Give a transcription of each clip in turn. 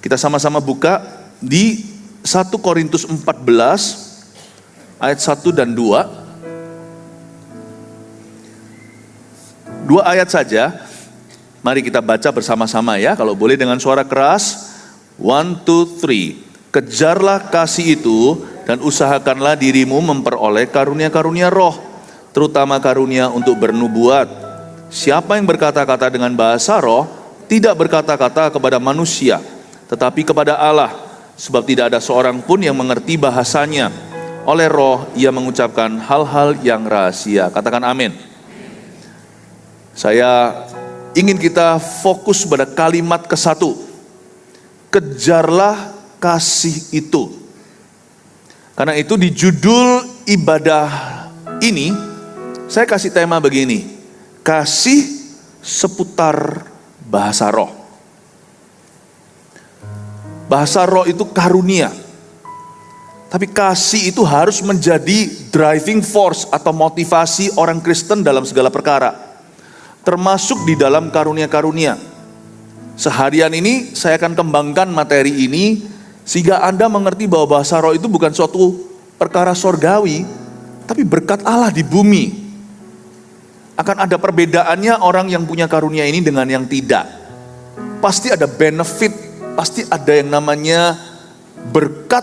Kita sama-sama buka di 1 Korintus 14 ayat 1 dan 2. 2 ayat saja. Mari kita baca bersama-sama ya. Kalau boleh dengan suara keras. 1, 2, 3. Kejarlah kasih itu dan usahakanlah dirimu memperoleh karunia-karunia roh, terutama karunia untuk bernubuat. Siapa yang berkata-kata dengan bahasa roh, tidak berkata-kata kepada manusia, tetapi kepada Allah, sebab tidak ada seorang pun yang mengerti bahasanya. Oleh roh ia mengucapkan hal-hal yang rahasia. Katakan amin. Saya ingin kita fokus pada kalimat ke-1. Kejarlah kasih itu. Karena itu di judul ibadah ini, saya kasih tema begini. Kasih seputar bahasa roh. Bahasa roh itu karunia. Tapi kasih itu harus menjadi driving force atau motivasi orang Kristen dalam segala perkara. Termasuk di dalam karunia-karunia. Seharian ini saya akan kembangkan materi ini sehingga Anda mengerti bahwa bahasa roh itu bukan suatu perkara sorgawi, tapi berkat Allah di bumi. Akan ada perbedaannya orang yang punya karunia ini dengan yang tidak. Pasti ada benefit, pasti ada yang namanya berkat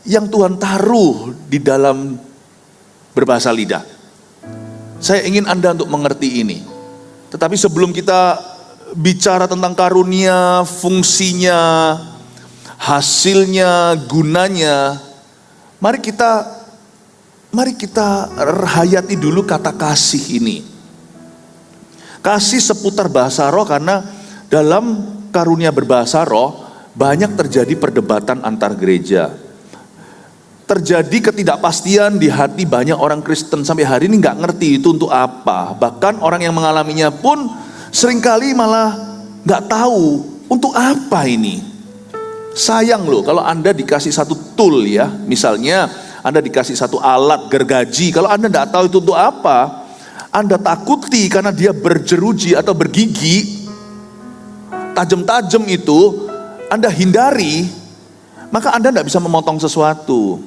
yang Tuhan taruh di dalam berbahasa lidah. Saya ingin Anda untuk mengerti ini. Tetapi sebelum kita bicara tentang karunia, fungsinya, hasilnya, gunanya, mari kita hayati dulu kata kasih ini. Kasih seputar bahasa roh, karena dalam karunia berbahasa roh banyak terjadi perdebatan antar gereja. Terjadi ketidakpastian di hati banyak orang Kristen sampai hari ini nggak ngerti itu untuk apa. Bahkan orang yang mengalaminya pun seringkali malah nggak tahu untuk apa ini. Sayang loh kalau Anda dikasih satu tool ya, misalnya Anda dikasih satu alat gergaji, kalau Anda nggak tahu itu untuk apa, Anda takuti karena dia berjeruji atau bergigi, tajam-tajam itu, Anda hindari, maka Anda nggak bisa memotong sesuatu.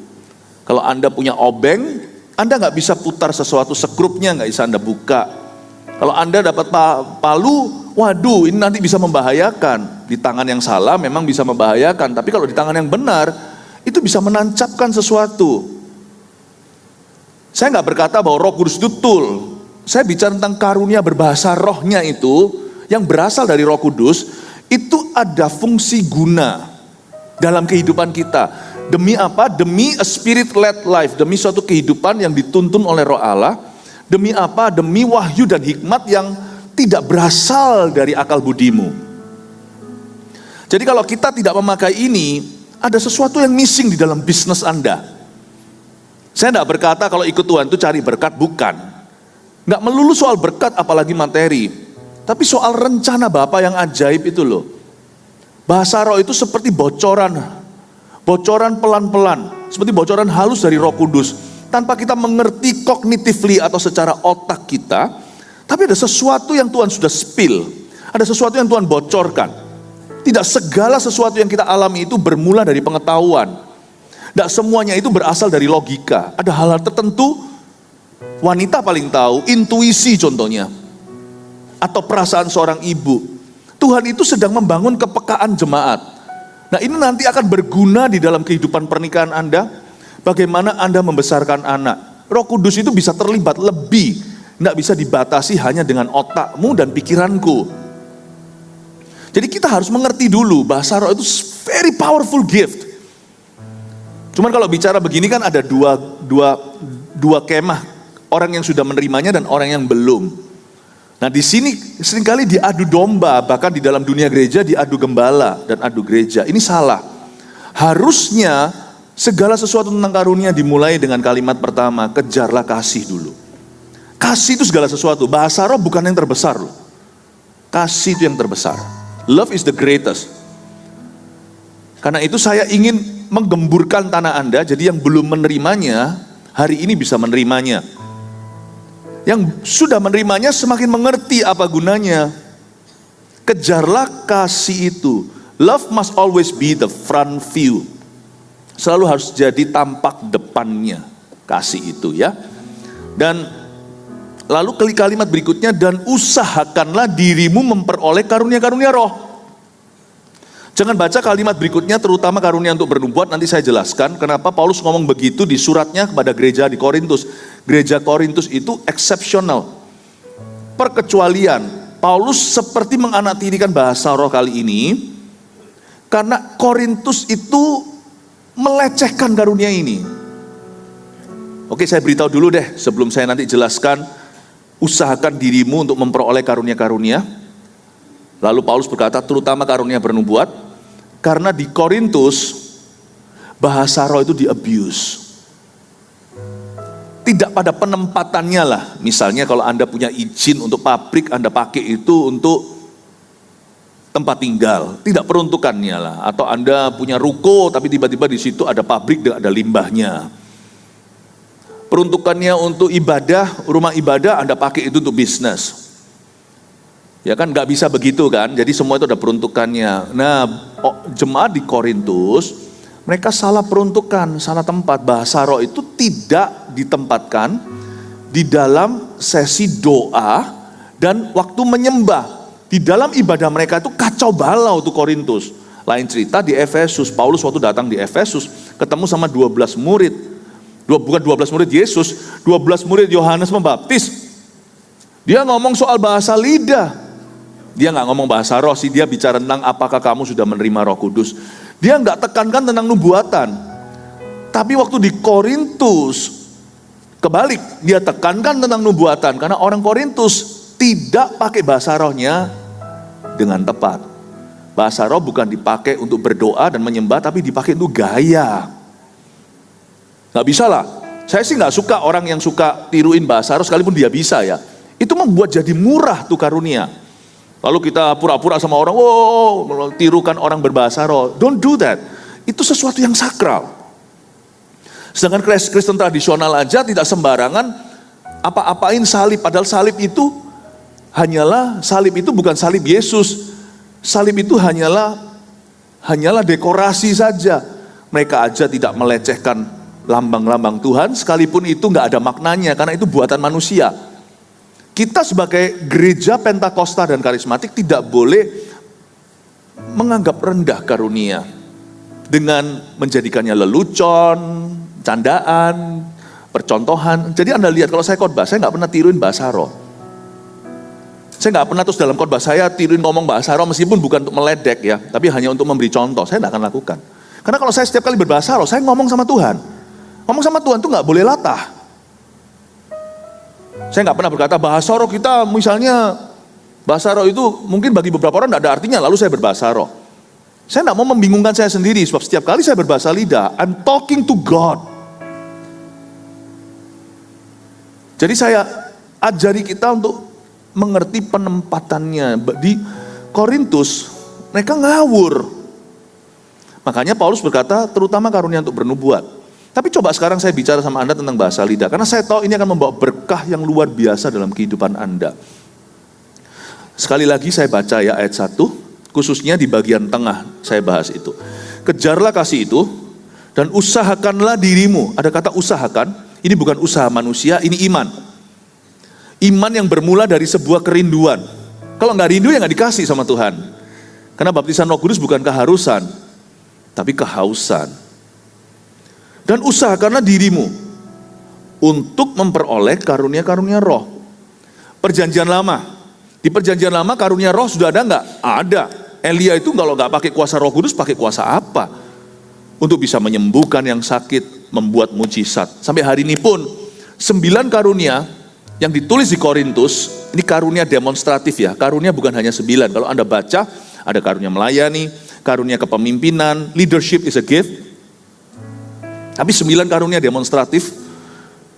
Kalau Anda punya obeng, Anda nggak bisa putar sesuatu, sekrupnya nggak bisa Anda buka. Kalau Anda dapat palu, waduh ini nanti bisa membahayakan. Di tangan yang salah memang bisa membahayakan, tapi kalau di tangan yang benar, itu bisa menancapkan sesuatu. Saya nggak berkata bahwa Roh Kudus itu tool. Saya bicara tentang karunia berbahasa rohnya itu, yang berasal dari Roh Kudus, itu ada fungsi guna dalam kehidupan kita. Demi apa? Demi a spirit-led life, demi suatu kehidupan yang dituntun oleh Roh Allah. Demi apa? Demi wahyu dan hikmat yang tidak berasal dari akal budimu. Jadi kalau kita tidak memakai ini, ada sesuatu yang missing di dalam bisnis Anda. Saya tidak berkata kalau ikut Tuhan itu cari berkat, bukan. Nggak melulu soal berkat apalagi materi. Tapi soal rencana Bapa yang ajaib itu loh. Bahasa roh itu seperti bocoran pelan-pelan, seperti bocoran halus dari Roh Kudus, tanpa kita mengerti cognitively atau secara otak kita, tapi ada sesuatu yang Tuhan sudah spill, ada sesuatu yang Tuhan bocorkan. Tidak segala sesuatu yang kita alami itu bermula dari pengetahuan, tidak semuanya itu berasal dari logika. Ada hal-hal tertentu, wanita paling tahu, intuisi contohnya, atau perasaan seorang ibu. Tuhan itu sedang membangun kepekaan jemaat. Nah ini nanti akan berguna di dalam kehidupan pernikahan Anda. Bagaimana Anda membesarkan anak. Roh Kudus itu bisa terlibat lebih. Tidak bisa dibatasi hanya dengan otakmu dan pikiranku. Jadi kita harus mengerti dulu bahasa roh itu very powerful gift. Cuman kalau bicara begini kan ada dua kemah. Orang yang sudah menerimanya dan orang yang belum. Nah di sini seringkali diadu domba, bahkan di dalam dunia gereja diadu gembala dan adu gereja. Ini salah. Harusnya segala sesuatu tentang karunia dimulai dengan kalimat pertama, kejarlah kasih dulu. Kasih itu segala sesuatu. Bahasa roh bukan yang terbesar loh. Kasih itu yang terbesar. Love is the greatest. Karena itu saya ingin menggemburkan tanah Anda, jadi yang belum menerimanya hari ini bisa menerimanya. Yang sudah menerimanya semakin mengerti apa gunanya. Kejarlah kasih itu. Love must always be the front view. Selalu harus jadi tampak depannya kasih itu ya. Dan lalu kalimat berikutnya, dan usahakanlah dirimu memperoleh karunia-karunia roh. Jangan baca kalimat berikutnya, terutama karunia untuk bernubuat. Nanti saya jelaskan kenapa Paulus ngomong begitu di suratnya kepada gereja di Korintus. Gereja Korintus itu eksepsional, perkecualian. Paulus seperti menganaktirikan bahasa roh kali ini karena Korintus itu melecehkan karunia ini. Oke, saya beritahu dulu deh sebelum saya nanti jelaskan. Usahakan dirimu untuk memperoleh karunia-karunia. Lalu Paulus berkata terutama karunia bernubuat, karena di Korintus bahasa roh itu di-abuse. Tidak pada penempatannya lah. Misalnya kalau Anda punya izin untuk pabrik, Anda pakai itu untuk tempat tinggal, tidak peruntukannya lah. Atau Anda punya ruko tapi tiba-tiba di situ ada pabrik dan ada limbahnya. Peruntukannya untuk ibadah, rumah ibadah, Anda pakai itu untuk bisnis. Ya kan, nggak bisa begitu kan, jadi semua itu ada peruntukannya. Nah, jemaat di Korintus, mereka salah peruntukan, salah tempat. Bahasa roh itu tidak ditempatkan di dalam sesi doa dan waktu menyembah. Di dalam ibadah mereka itu kacau balau tuh Korintus. Lain cerita di Efesus, Paulus waktu datang di Efesus, ketemu sama 12 murid. Bukan 12 murid Yesus, 12 murid Yohanes Pembaptis. Dia ngomong soal bahasa lidah. Dia nggak ngomong bahasa roh sih, dia bicara tentang apakah kamu sudah menerima Roh Kudus. Dia nggak tekankan tentang nubuatan. Tapi waktu di Korintus, kebalik, dia tekankan tentang nubuatan. Karena orang Korintus tidak pakai bahasa rohnya dengan tepat. Bahasa roh bukan dipakai untuk berdoa dan menyembah, tapi dipakai untuk gaya. Nggak bisa lah. Saya sih nggak suka orang yang suka tiruin bahasa roh, sekalipun dia bisa ya. Itu membuat jadi murah tuh karunia. Lalu kita pura-pura sama orang, tirukan orang berbahasa roh. Don't do that. Itu sesuatu yang sakral. Sedangkan Kristen tradisional aja tidak sembarangan apa-apain salib. Padahal salib itu bukan salib Yesus. Salib itu hanyalah dekorasi saja. Mereka aja tidak melecehkan lambang-lambang Tuhan, sekalipun itu nggak ada maknanya, karena itu buatan manusia. Kita sebagai gereja Pentakosta dan karismatik tidak boleh menganggap rendah karunia dengan menjadikannya lelucon, candaan, percontohan. Jadi Anda lihat kalau saya khotbah, saya nggak pernah tiruin bahasa roh. Saya nggak pernah terus dalam khotbah saya tiruin ngomong bahasa roh, meskipun bukan untuk meledek ya, tapi hanya untuk memberi contoh. Saya nggak akan lakukan. Karena kalau saya setiap kali berbahasa roh, saya ngomong sama Tuhan. Ngomong sama Tuhan itu nggak boleh latah. Saya nggak pernah berkata bahasa roh kita, misalnya bahasa roh itu mungkin bagi beberapa orang tidak ada artinya, lalu saya berbahasa roh. Saya nggak mau membingungkan saya sendiri, sebab setiap kali saya berbahasa lidah, I'm talking to God. Jadi saya ajari kita untuk mengerti penempatannya. Di Korintus mereka ngawur. Makanya Paulus berkata terutama karunia untuk bernubuat. Tapi coba sekarang saya bicara sama Anda tentang bahasa lidah, karena saya tahu ini akan membawa berkah yang luar biasa dalam kehidupan Anda. Sekali lagi saya baca ya ayat 1, khususnya di bagian tengah saya bahas itu. Kejarlah kasih itu dan usahakanlah dirimu. Ada kata usahakan, ini bukan usaha manusia, ini iman. Iman yang bermula dari sebuah kerinduan. Kalau nggak rindu ya nggak dikasih sama Tuhan. Karena baptisan Roh Kudus bukan keharusan, tapi kehausan. Dan usahakanlah dirimu untuk memperoleh karunia-karunia roh. Perjanjian lama. Di perjanjian lama karunia roh sudah ada enggak? Ada. Elia itu kalau enggak pakai kuasa Roh Kudus, pakai kuasa apa? Untuk bisa menyembuhkan yang sakit, membuat mujizat. Sampai hari ini pun 9 karunia yang ditulis di Korintus, ini karunia demonstratif ya. Karunia bukan hanya 9. Kalau Anda baca, ada karunia melayani, karunia kepemimpinan, leadership is a gift. Tapi 9 karunia demonstratif,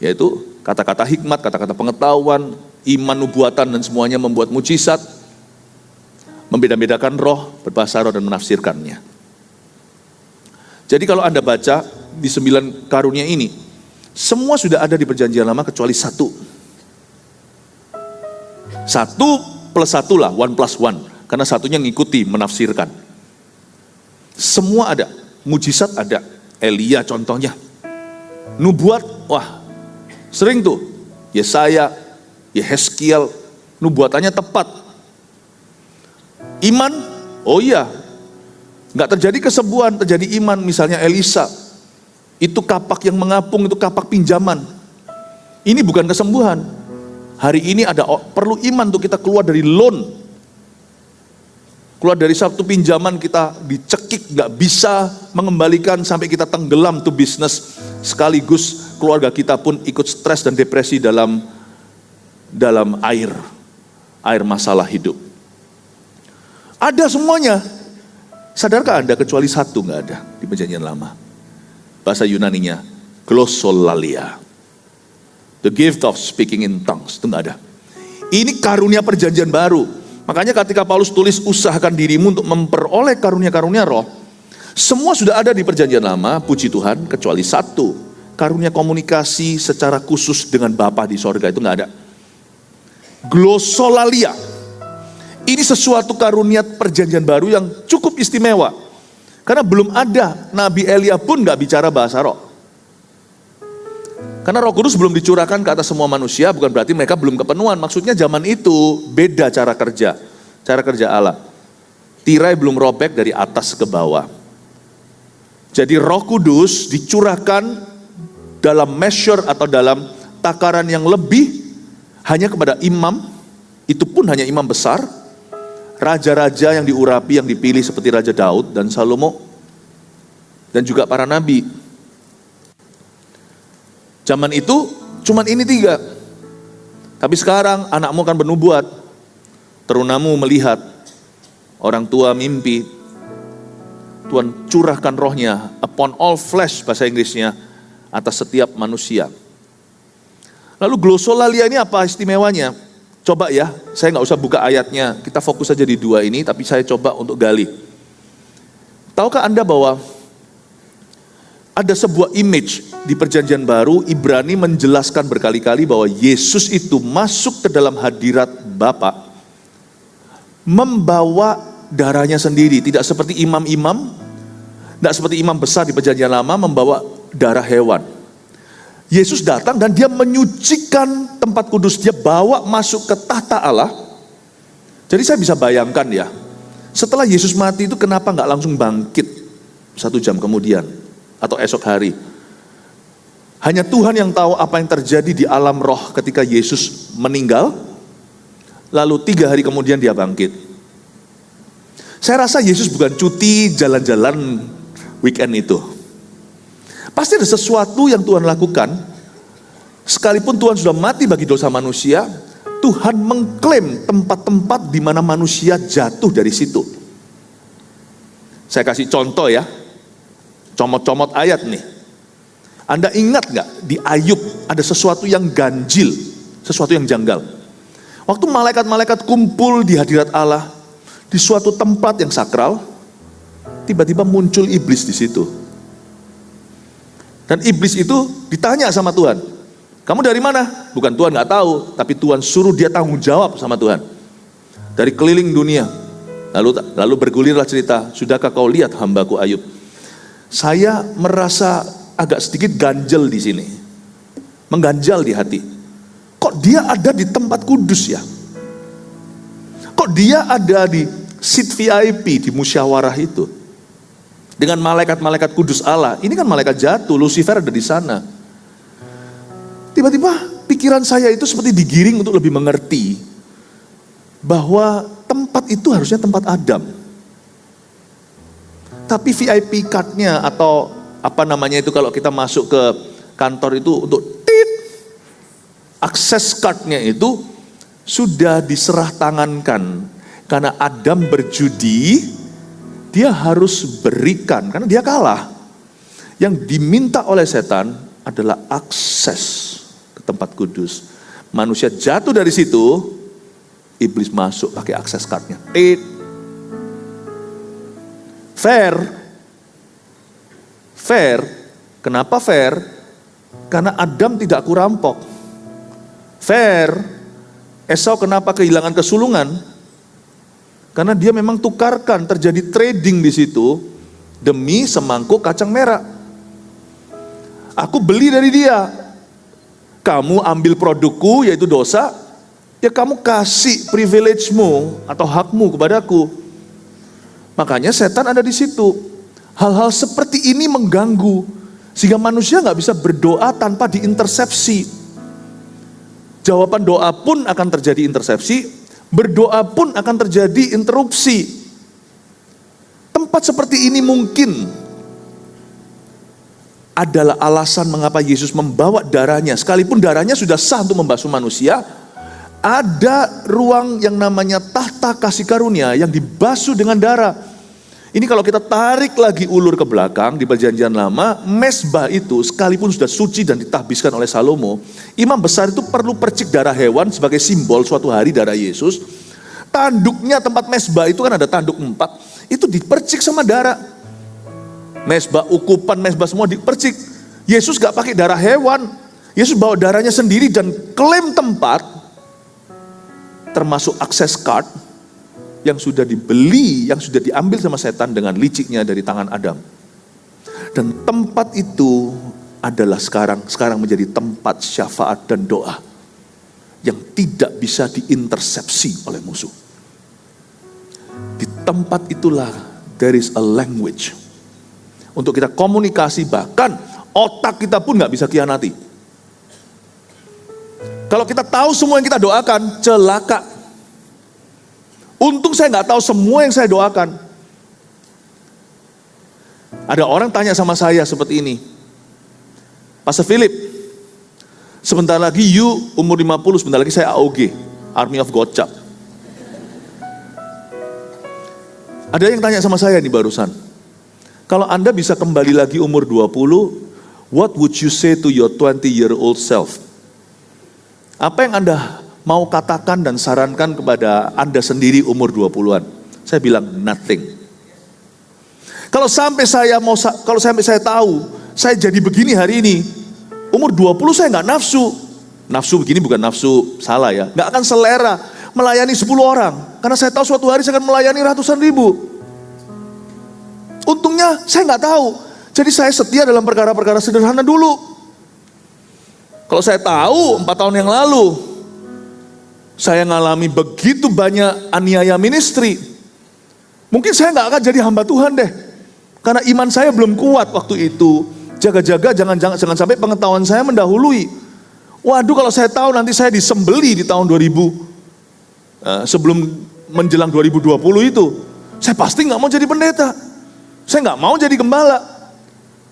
yaitu kata-kata hikmat, kata-kata pengetahuan, iman, nubuatan, dan semuanya membuat mujizat, membeda-bedakan roh, berbahasa roh, dan menafsirkannya. Jadi kalau Anda baca di 9 karunia ini, semua sudah ada di perjanjian lama kecuali 1. 1 plus 1 lah, 1 plus 1, karena satunya ngikuti, menafsirkan. Semua ada, mujizat ada. Elia contohnya. Nubuat, wah sering tuh. Yesaya, Yehezkiel, nubuatannya tepat. Iman, oh iya, nggak terjadi kesembuhan, terjadi iman. Misalnya Elisa, itu kapak yang mengapung, itu kapak pinjaman. Ini bukan kesembuhan. Hari ini perlu iman untuk kita keluar dari loan. Keluar dari satu pinjaman, kita dicekik, nggak bisa mengembalikan sampai kita tenggelam tuh bisnis. Sekaligus keluarga kita pun ikut stres dan depresi dalam air masalah hidup. Ada semuanya. Sadarkah Anda kecuali satu nggak ada di Perjanjian Lama? Bahasa Yunaninya glossolalia. The gift of speaking in tongues, itu nggak ada. Ini karunia Perjanjian Baru. Makanya ketika Paulus tulis usahakan dirimu untuk memperoleh karunia-karunia roh, semua sudah ada di Perjanjian Lama, puji Tuhan, kecuali satu, karunia komunikasi secara khusus dengan Bapa di sorga, itu nggak ada. Glossolalia, ini sesuatu karunia Perjanjian Baru yang cukup istimewa, karena belum ada Nabi Elia pun nggak bicara bahasa roh. Karena Roh Kudus belum dicurahkan ke atas semua manusia, bukan berarti mereka belum kepenuhan. Maksudnya zaman itu beda cara kerja Allah. Tirai belum robek dari atas ke bawah. Jadi Roh Kudus dicurahkan dalam measure atau dalam takaran yang lebih hanya kepada imam, itu pun hanya imam besar, raja-raja yang diurapi, yang dipilih seperti Raja Daud dan Salomo, dan juga para nabi. Zaman itu cuman ini 3. Tapi sekarang anakmu akan bernubuat, terunamu melihat, orang tua mimpi. Tuhan curahkan rohnya upon all flesh, bahasa Inggrisnya, atas setiap manusia. Lalu glossolalia ini apa istimewanya? Coba ya, saya nggak usah buka ayatnya, kita fokus saja di 2 ini, tapi saya coba untuk gali. Tahukah Anda bahwa ada sebuah image di Perjanjian Baru, Ibrani menjelaskan berkali-kali bahwa Yesus itu masuk ke dalam hadirat Bapa, membawa darahnya sendiri, tidak seperti imam-imam, tidak seperti imam besar di Perjanjian Lama membawa darah hewan. Yesus datang dan dia menyucikan tempat kudus, dia bawa masuk ke tahta Allah. Jadi saya bisa bayangkan ya, setelah Yesus mati itu kenapa nggak langsung bangkit 1 jam kemudian? Atau esok hari. Hanya Tuhan yang tahu apa yang terjadi di alam roh ketika Yesus meninggal, lalu 3 hari kemudian dia bangkit. Saya rasa Yesus bukan cuti jalan-jalan weekend itu. Pasti ada sesuatu yang Tuhan lakukan. Sekalipun Tuhan sudah mati bagi dosa manusia, Tuhan mengklaim tempat-tempat di mana manusia jatuh dari situ. Saya kasih contoh ya. Comot-comot ayat nih. Anda ingat gak di Ayub ada sesuatu yang ganjil, sesuatu yang janggal. Waktu malaikat-malaikat kumpul di hadirat Allah di suatu tempat yang sakral, tiba-tiba muncul iblis di situ. Dan iblis itu ditanya sama Tuhan, kamu dari mana? Bukan Tuhan nggak tahu, tapi Tuhan suruh dia tanggung jawab sama Tuhan. Dari keliling dunia. Lalu bergulirlah cerita, sudahkah kau lihat hambaku Ayub? Saya merasa agak sedikit ganjel di sini, mengganjal di hati. Kok dia ada di tempat kudus ya? Kok dia ada di seat VIP di musyawarah itu? Dengan malaikat-malaikat kudus Allah. Ini kan malaikat jatuh, Lucifer ada di sana. Tiba-tiba pikiran saya itu seperti digiring untuk lebih mengerti bahwa tempat itu harusnya tempat Adam. Tapi VIP card-nya atau apa namanya itu kalau kita masuk ke kantor itu untuk akses card-nya itu sudah diserah tangankan. Karena Adam berjudi, dia harus berikan karena dia kalah. Yang diminta oleh setan adalah akses ke tempat kudus. Manusia jatuh dari situ, iblis masuk pakai akses card-nya. Fair. Kenapa fair? Karena Adam tidak kurampok. Fair. Esau kenapa kehilangan kesulungan? Karena dia memang tukarkan, terjadi trading di situ. demi semangkuk kacang merah. Aku beli dari dia. Kamu ambil produkku yaitu dosa, ya kamu kasih privilege-mu atau hakmu kepadaku. Makanya setan ada di situ. Hal-hal seperti ini mengganggu, sehingga manusia nggak bisa berdoa tanpa diintersepsi. Jawaban doa pun akan terjadi intersepsi, berdoa pun akan terjadi interupsi. Tempat seperti ini mungkin adalah alasan mengapa Yesus membawa darahnya. Sekalipun darahnya sudah sah untuk membasuh manusia, ada ruang yang namanya tahta kasih karunia yang dibasuh dengan darah. Ini kalau kita tarik lagi ulur ke belakang di Perjanjian Lama, mezbah itu sekalipun sudah suci dan ditahbiskan oleh Salomo, imam besar itu perlu percik darah hewan sebagai simbol suatu hari darah Yesus. Tanduknya tempat mezbah itu kan ada tanduk 4, itu dipercik sama darah. Mezbah, ukupan mezbah semua dipercik. Yesus gak pakai darah hewan, Yesus bawa darahnya sendiri dan klaim tempat, termasuk akses card, yang sudah dibeli, yang sudah diambil sama setan dengan liciknya dari tangan Adam. Dan tempat itu adalah sekarang menjadi tempat syafaat dan doa yang tidak bisa diintersepsi oleh musuh. Di tempat itulah there is a language untuk kita komunikasi, bahkan otak kita pun gak bisa khianati. Kalau kita tahu semua yang kita doakan, celaka. Untung saya nggak tahu semua yang saya doakan. Ada orang tanya sama saya seperti ini, Pastor Philip, sebentar lagi you umur 50, sebentar lagi saya AOG, Army of God Chap. Ada yang tanya sama saya nih barusan, kalau Anda bisa kembali lagi umur 20, what would you say to your 20-year-old self? Apa yang Anda mau katakan dan sarankan kepada Anda sendiri umur 20-an? Saya bilang nothing. Kalau sampai saya tahu saya jadi begini hari ini, umur 20 saya nggak nafsu. Nafsu begini bukan nafsu salah ya, nggak akan selera melayani 10 orang, karena saya tahu suatu hari saya akan melayani ratusan ribu. Untungnya saya nggak tahu, jadi saya setia dalam perkara-perkara sederhana dulu. Kalau saya tahu 4 tahun yang lalu saya ngalami begitu banyak aniaya ministry, mungkin saya nggak akan jadi hamba Tuhan deh, karena iman saya belum kuat waktu itu. Jaga-jaga jangan sampai pengetahuan saya mendahului. Waduh, kalau saya tahu nanti saya disembeli di tahun 2000, sebelum menjelang 2020 itu, saya pasti nggak mau jadi pendeta, saya nggak mau jadi gembala.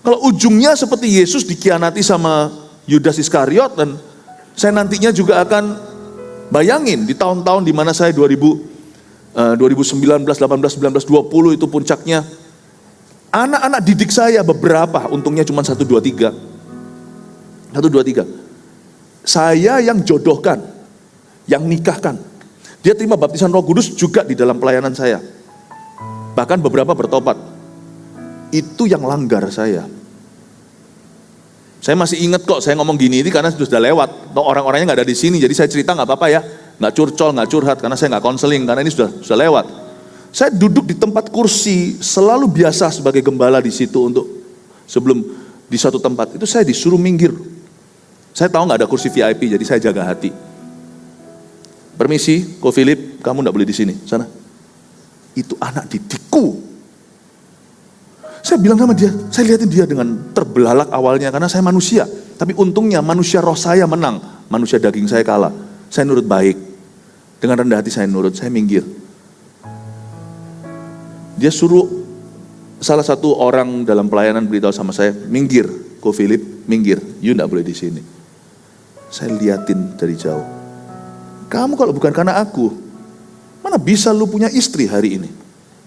Kalau ujungnya seperti Yesus dikhianati sama Yudas Iskariot, dan saya nantinya juga akan bayangin di tahun-tahun di mana saya 2019, 18, 19, 20 itu puncaknya. Anak-anak didik saya beberapa, untungnya cuma 1, 2, 3. Saya yang jodohkan, yang nikahkan. Dia terima baptisan Roh Kudus juga di dalam pelayanan saya. Bahkan beberapa bertobat. Itu yang langgar saya. Saya masih ingat kok, saya ngomong gini ini karena sudah lewat. Orang-orangnya nggak ada di sini, jadi saya cerita nggak apa-apa ya, nggak curcol, nggak curhat, karena saya nggak konseling, karena ini sudah lewat. Saya duduk di tempat kursi, selalu biasa sebagai gembala di situ untuk sebelum di suatu tempat itu saya disuruh minggir. Saya tahu nggak ada kursi VIP, jadi saya jaga hati. Permisi, Ko Philip, kamu nggak boleh di sini, sana. Itu anak didikku. Saya bilang sama dia, saya lihatin dia dengan terbelalak awalnya karena saya manusia. Tapi untungnya manusia roh saya menang, manusia daging saya kalah. Saya nurut baik, dengan rendah hati saya nurut, saya minggir. Dia suruh salah satu orang dalam pelayanan beritahu sama saya, minggir, Ko Philip, minggir, you nggak boleh di sini. Saya liatin dari jauh. Kamu kalau bukan karena aku, mana bisa lu punya istri hari ini?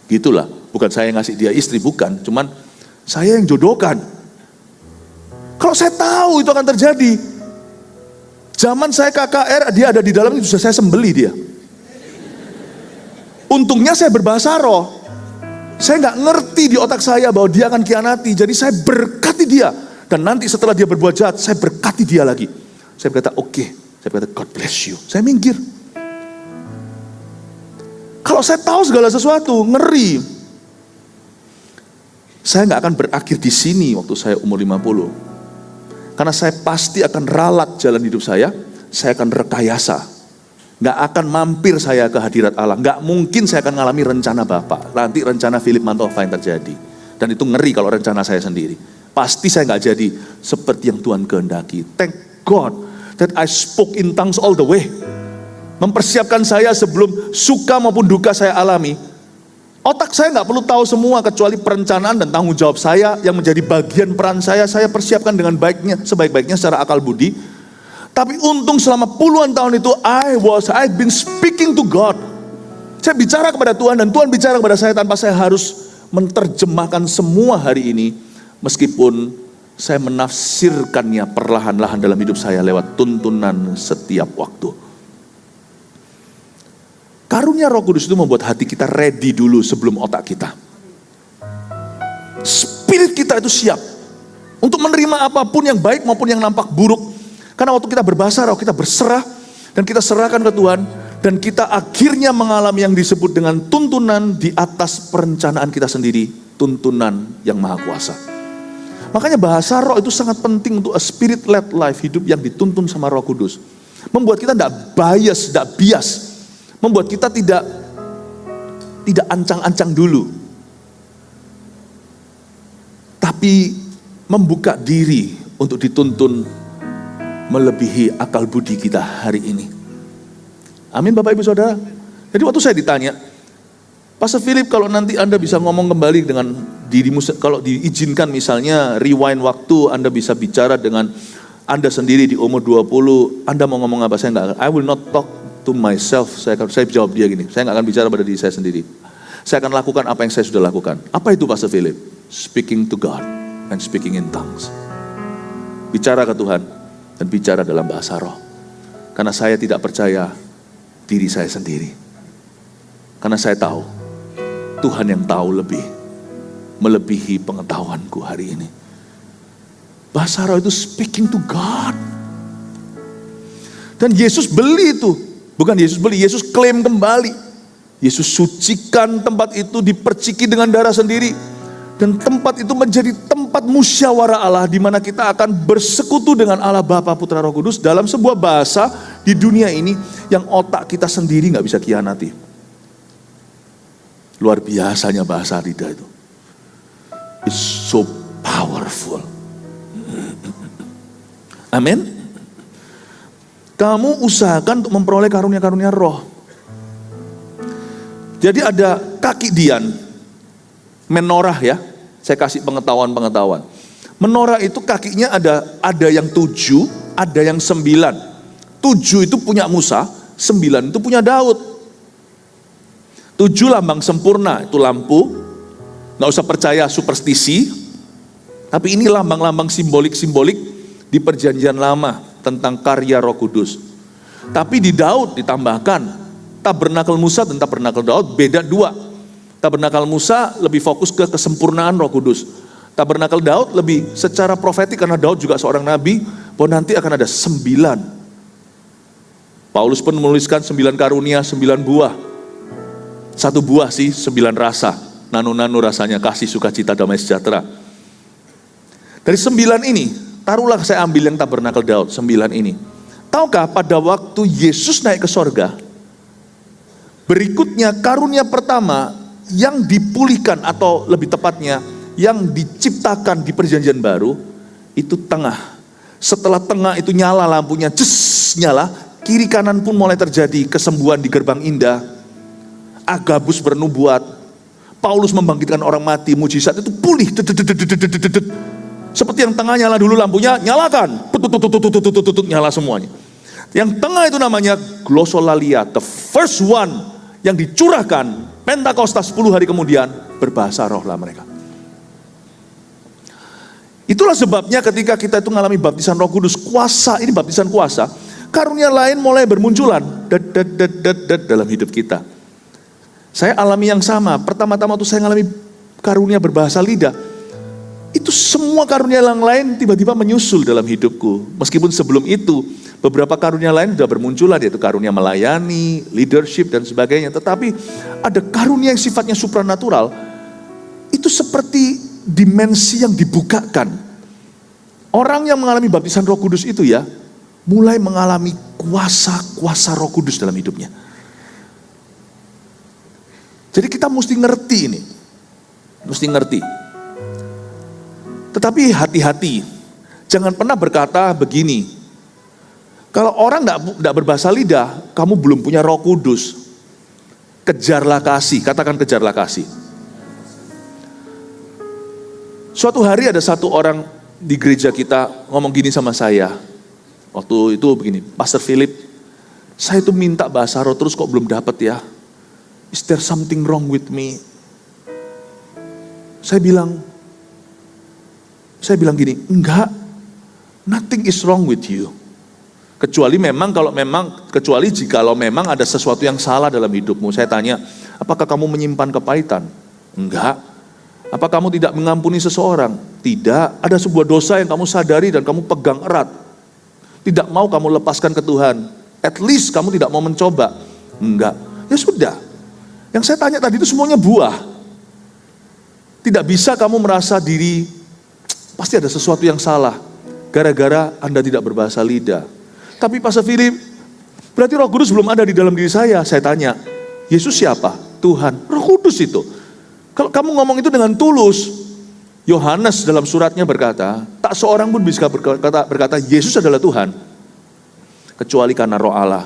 Gitulah, bukan saya yang ngasih dia istri, bukan, cuman saya yang jodohkan. Kalau saya tahu itu akan terjadi, zaman saya KKR, dia ada di dalam itu sudah saya sembeli dia. Untungnya saya berbahasa roh, saya nggak ngerti di otak saya bahwa dia akan khianati, jadi saya berkati dia, dan nanti setelah dia berbuat jahat, saya berkati dia lagi. Saya berkata, oke. Saya berkata, God bless you. Saya minggir. Kalau saya tahu segala sesuatu, ngeri. Saya nggak akan berakhir di sini waktu saya umur 50. Karena saya pasti akan ralat jalan hidup saya akan rekayasa. Nggak akan mampir saya ke hadirat Allah. Nggak mungkin saya akan mengalami rencana Bapak. Nanti rencana Philip Mantova yang terjadi. Dan itu ngeri kalau rencana saya sendiri. Pasti saya nggak jadi seperti yang Tuhan kehendaki. Thank God that I spoke in tongues all the way. Mempersiapkan saya sebelum suka maupun duka saya alami. Otak saya nggak perlu tahu semua kecuali perencanaan dan tanggung jawab saya yang menjadi bagian peran saya persiapkan dengan baiknya, sebaik-baiknya secara akal budi. Tapi untung selama puluhan tahun itu I've been speaking to God. Saya bicara kepada Tuhan dan Tuhan bicara kepada saya tanpa saya harus menerjemahkan semua hari ini. Meskipun saya menafsirkannya perlahan-lahan dalam hidup saya lewat tuntunan setiap waktu. Karunia Roh Kudus itu membuat hati kita ready dulu sebelum otak kita. Spirit kita itu siap untuk menerima apapun yang baik maupun yang nampak buruk. Karena waktu kita berbahasa roh, kita berserah dan kita serahkan ke Tuhan. Dan kita akhirnya mengalami yang disebut dengan tuntunan di atas perencanaan kita sendiri. Tuntunan yang maha kuasa. Makanya bahasa roh itu sangat penting untuk a spirit-led life, hidup yang dituntun sama Roh Kudus. Membuat kita tidak bias, tidak bias. Membuat kita tidak ancang-ancang dulu. Tapi membuka diri untuk dituntun melebihi akal budi kita hari ini. Amin Bapak Ibu Saudara. Jadi waktu saya ditanya, Pastor Philip kalau nanti Anda bisa ngomong kembali dengan dirimu, kalau diizinkan misalnya rewind waktu, Anda bisa bicara dengan Anda sendiri di umur 20, Anda mau ngomong apa? Saya enggak, I will not talk to myself. Saya jawab dia gini, saya enggak akan bicara pada diri saya sendiri. Saya akan lakukan apa yang saya sudah lakukan. Apa itu Pastor Philip? Speaking to God and speaking in tongues. Bicara ke Tuhan dan bicara dalam bahasa roh. Karena saya tidak percaya diri saya sendiri. Karena saya tahu Tuhan yang tahu lebih, melebihi pengetahuanku hari ini. Bahasa roh itu speaking to God. Dan Yesus beli itu. Bukan Yesus beli, Yesus klaim kembali. Yesus sucikan tempat itu, diperciki dengan darah sendiri. Dan tempat itu menjadi tempat musyawarah Allah, di mana kita akan bersekutu dengan Allah Bapa, Putra, Roh Kudus dalam sebuah bahasa di dunia ini yang otak kita sendiri gak bisa khianati. Luar biasanya bahasa lidah itu. It's so powerful. Amin. Kamu usahakan untuk memperoleh karunia-karunia roh. Jadi ada kaki Dian, menorah ya. Saya kasih pengetahuan. Menorah itu kakinya ada yang 7, ada yang 9. 7 itu punya Musa, 9 itu punya Daud. 7 lambang sempurna, itu lampu. Gak usah percaya superstisi. Tapi ini lambang-lambang simbolik-simbolik di perjanjian lama tentang karya Roh Kudus. Tapi di Daud ditambahkan tabernakel Musa dan tabernakel Daud beda 2. Tabernakel Musa lebih fokus ke kesempurnaan Roh Kudus. Tabernakel Daud lebih secara profetik karena Daud juga seorang nabi, bahwa nanti akan ada 9. Paulus pun menuliskan 9 karunia, 9 buah. 1 buah sih, 9 rasa. Nano-nano rasanya kasih, sukacita, damai sejahtera. Dari 9 ini, taruhlah saya ambil yang tabernakel Daud, 9 ini. Tahukah pada waktu Yesus naik ke sorga, berikutnya karunia pertama yang dipulihkan atau lebih tepatnya yang diciptakan di perjanjian baru itu tengah. Setelah tengah itu nyala lampunya, nyala, kiri kanan pun mulai terjadi kesembuhan di gerbang indah. Agabus bernubuat, Paulus membangkitkan orang mati, mujizat itu pulih. Seperti yang tengah nyala dulu lampunya, nyalakan, nyala semuanya. Yang tengah itu namanya glossolalia, the first one yang dicurahkan. Pentakosta 10 hari kemudian berbahasa roh lah mereka. Itulah sebabnya ketika kita itu mengalami baptisan Roh Kudus, kuasa, ini baptisan kuasa, karunia lain mulai bermunculan dalam hidup kita. Saya alami yang sama. Pertama-tama tuh saya mengalami karunia berbahasa lidah. Itu semua karunia yang lain tiba-tiba menyusul dalam hidupku. Meskipun sebelum itu beberapa karunia lain sudah bermunculan, yaitu karunia melayani, leadership dan sebagainya. Tetapi ada karunia yang sifatnya supranatural. Itu seperti dimensi yang dibukakan. Orang yang mengalami baptisan Roh Kudus itu ya, mulai mengalami kuasa-kuasa Roh Kudus dalam hidupnya. Jadi kita mesti ngerti ini. Mesti ngerti. Tetapi hati-hati. Jangan pernah berkata begini. Kalau orang tidak berbahasa lidah, kamu belum punya Roh Kudus. Kejarlah kasih. Katakan kejarlah kasih. Suatu hari ada satu orang di gereja kita ngomong gini sama saya. Waktu itu begini, Pastor Philip, saya itu minta bahasa roh terus kok belum dapat ya. Is there something wrong with me? Saya bilang gini, enggak, nothing is wrong with you. Kecuali jikalau memang ada sesuatu yang salah dalam hidupmu. Saya tanya, apakah kamu menyimpan kepahitan? Enggak. Apa kamu tidak mengampuni seseorang? Tidak. Ada sebuah dosa yang kamu sadari dan kamu pegang erat. Tidak mau kamu lepaskan ke Tuhan. At least kamu tidak mau mencoba. Enggak. Ya sudah. Yang saya tanya tadi itu semuanya buah. Tidak bisa kamu merasa diri, pasti ada sesuatu yang salah. Gara-gara Anda tidak berbahasa lidah. Tapi Pastor Philip, berarti Roh Kudus belum ada di dalam diri saya. Saya tanya, Yesus siapa? Tuhan. Roh Kudus itu. Kalau kamu ngomong itu dengan tulus, Yohanes dalam suratnya berkata, tak seorang pun bisa berkata Yesus adalah Tuhan, kecuali karena Roh Allah.